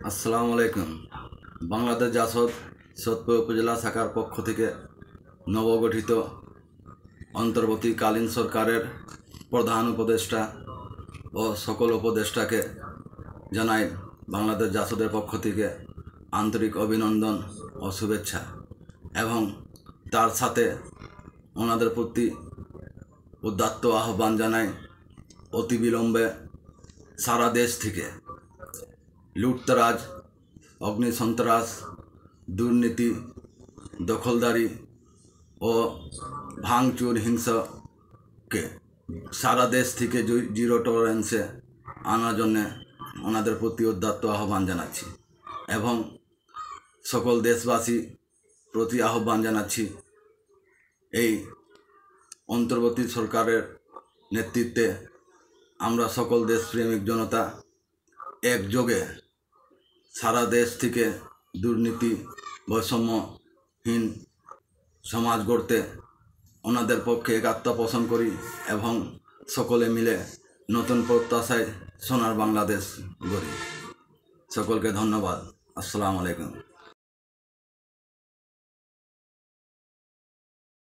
আসসালামু আলাইকুম। বাংলাদেশ জাসদ সৈয়দপুর উপজেলা শাখার পক্ষ থেকে নবগঠিত অন্তর্বর্তীকালীন সরকারের প্রধান উপদেষ্টা ও সকল উপদেষ্টাকে জানাই বাংলাদেশ জাসদের পক্ষ থেকে আন্তরিক অভিনন্দন ও শুভেচ্ছা, এবং তার সাথে ওনাদের প্রতি উদাত্ত আহ্বান জানাই অতিবিলম্বে সারা দেশ থেকে লুটতরাজ, অগ্নিসন্ত্রাস, দুর্নীতি, দখলদারি ও ভাঙচুর হিংসাকে সারা দেশ থেকে জিরো টলারেন্সে আনার জন্যে ওনাদের প্রতি উদাত্ত আহ্বান জানাচ্ছি, এবং সকল দেশবাসী প্রতি আহ্বান জানাচ্ছি এই অন্তর্বর্তী সরকারের নেতৃত্বে আমরা সকল দেশপ্রেমিক জনতা একযোগে সারা দেশ থেকে দুর্নীতি বৈষম্যহীন সমাজ গড়তে ওনাদের পক্ষে একাত্ম পোষণ করি এবং সকলে মিলে নতুন প্রত্যাশায় সোনার বাংলাদেশ গড়ি। সকলকে ধন্যবাদ। আসসালামু আলাইকুম।